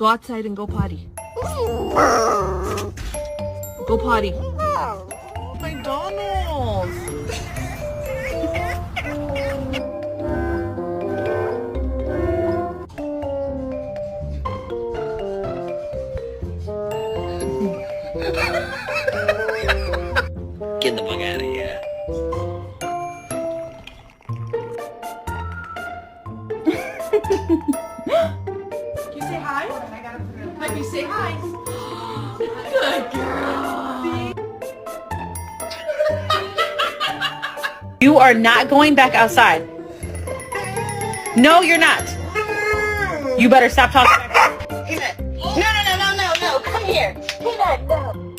Go outside and go potty. Go potty. McDonald's. Get the fuck out of here. Can you say hi? Let me say hi. Good girl. You are not going back outside. No, you're not. You better stop talking. Peanut. No. Come here. Peanut, no.